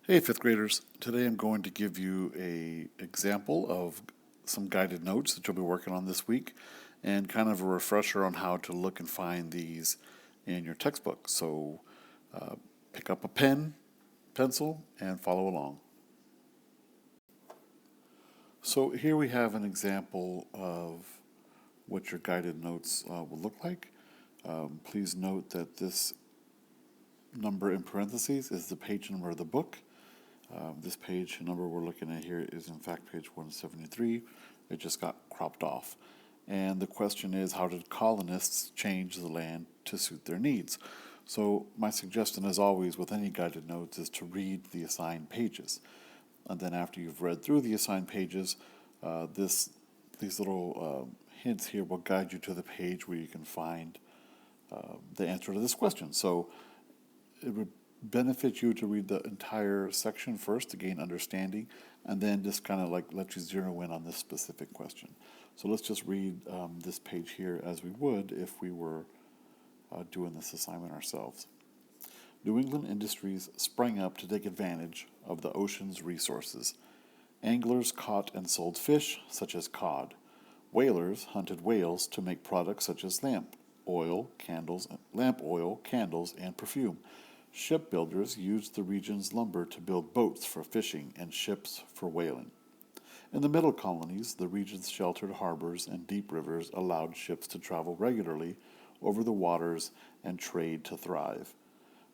Hey, fifth graders. Today I'm going to give you an example of some guided notes that you'll be working on this week and kind of a refresher on how to look and find these in your textbook. So pick up a pen, pencil, and follow along. So here we have an example of what your guided notes will look like. Please note that this number in parentheses is the page number of the book. This page number we're looking at here is in fact page 173. It just got cropped off. And the question is, how did colonists change the land to suit their needs? So my suggestion, as always, with any guided notes is to read the assigned pages. And then after you've read through the assigned pages, these little hints here will guide you to the page where you can find the answer to this question. So it would benefit you to read the entire section first to gain understanding, and then just kind of like let you zero in on this specific question. So let's just read this page here as we would if we were doing this assignment ourselves. New England industries sprang up to take advantage of the ocean's resources. Anglers caught and sold fish, such as cod. Whalers hunted whales to make products such as lamp oil, candles, and perfume. Shipbuilders used the region's lumber to build boats for fishing and ships for whaling. In the middle colonies, the region's sheltered harbors and deep rivers allowed ships to travel regularly over the waters and trade to thrive.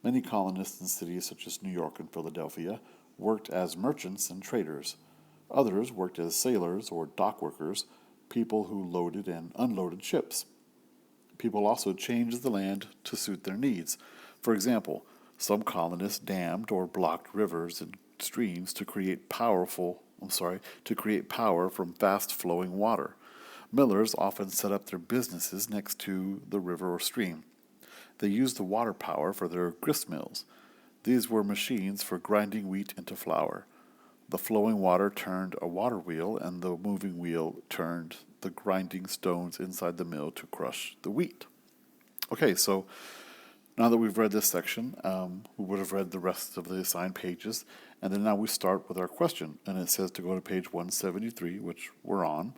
Many colonists in cities such as New York and Philadelphia worked as merchants and traders. Others worked as sailors or dock workers, people who loaded and unloaded ships. People also changed the land to suit their needs. For example, some colonists dammed or blocked rivers and streams to create power from fast-flowing water. Millers often set up their businesses next to the river or stream. They used the water power for their grist mills. These were machines for grinding wheat into flour. The flowing water turned a water wheel, and the moving wheel turned the grinding stones inside the mill to crush the wheat. Okay, so now that we've read this section, we would have read the rest of the assigned pages, and then now we start with our question, and it says to go to page 173, which we're on,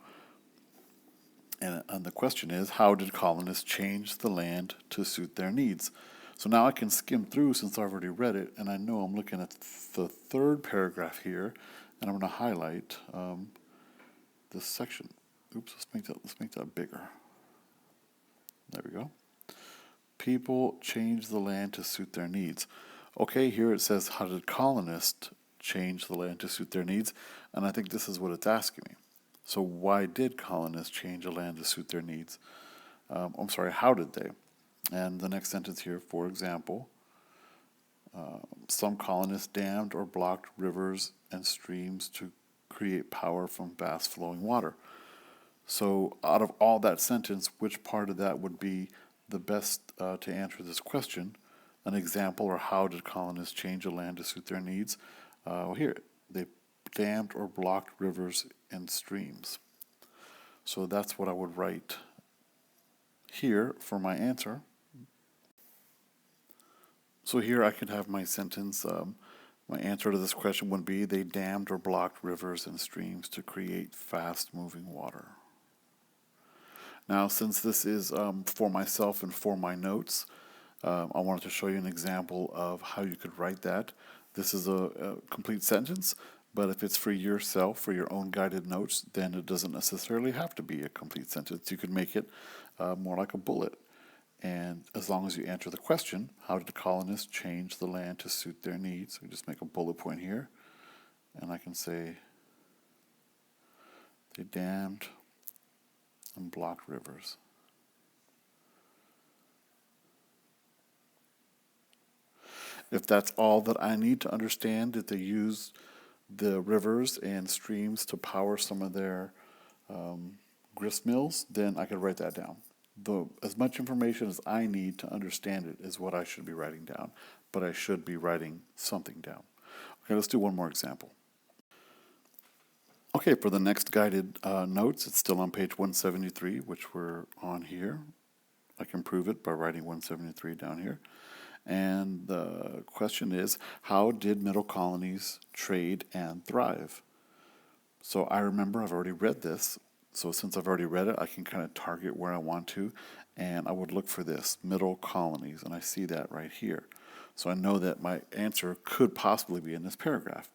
and the question is, how did colonists change the land to suit their needs? So now I can skim through since I've already read it, and I know I'm looking at the third paragraph here, and I'm going to highlight this section. Oops, let's make that bigger. There we go. People change the land to suit their needs. Okay, here it says, how did colonists change the land to suit their needs? And I think this is what it's asking me. So why did colonists change the land to suit their needs? How did they? And the next sentence here, for example, some colonists dammed or blocked rivers and streams to create power from fast-flowing water. So out of all that sentence, which part of that would be the best to answer this question? An example, or how did colonists change the land to suit their needs? Here, they dammed or blocked rivers and streams. So that's what I would write here for my answer. So here I could have my sentence, my answer to this question would be, they dammed or blocked rivers and streams to create fast-moving water. Now, since this is for myself and for my notes, I wanted to show you an example of how you could write that. This is a complete sentence, but if it's for yourself, for your own guided notes, then it doesn't necessarily have to be a complete sentence. You could make it more like a bullet. And as long as you answer the question, how did the colonists change the land to suit their needs? We just make a bullet point here, and I can say they dammed and blocked rivers. If that's all that I need to understand, that they use the rivers and streams to power some of their grist mills, then I could write that down. As much information as I need to understand it is what I should be writing down, but I should be writing something down. Okay, let's do one more example. Okay, for the next guided notes, it's still on page 173, which we're on here. I can prove it by writing 173 down here. And the question is, how did middle colonies trade and thrive? So I remember I've already read this. So since I've already read it, I can kind of target where I want to. And I would look for this, middle colonies. And I see that right here. So I know that my answer could possibly be in this paragraph.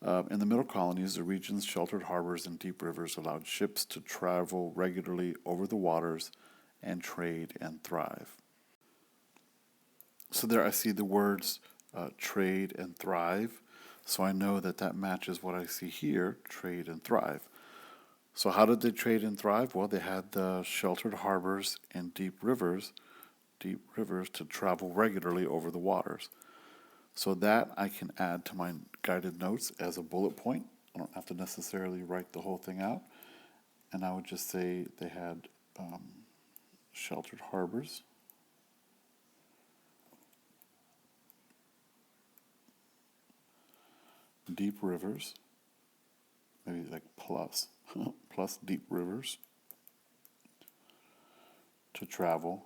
In the middle colonies, the region's sheltered harbors and deep rivers allowed ships to travel regularly over the waters and trade and thrive. So there I see the words trade and thrive. So I know that that matches what I see here, trade and thrive. So how did they trade and thrive? Well, they had the sheltered harbors and deep rivers to travel regularly over the waters. So that I can add to my guided notes as a bullet point. I don't have to necessarily write the whole thing out. And I would just say they had sheltered harbors, deep rivers, maybe like plus, plus deep rivers to travel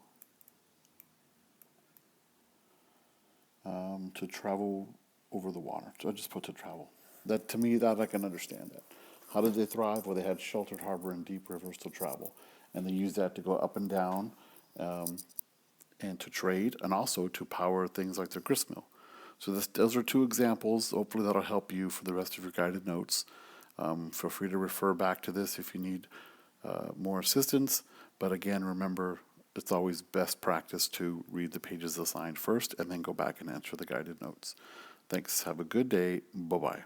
over the water. So I just put to travel. That to me, that I can understand that. How did they thrive? Well, they had sheltered harbor and deep rivers to travel, and they used that to go up and down, and to trade, and also to power things like the grist mill. So those are two examples. Hopefully, that'll help you for the rest of your guided notes. Feel free to refer back to this if you need more assistance. But again, remember, it's always best practice to read the pages assigned first and then go back and answer the guided notes. Thanks. Have a good day. Bye-bye.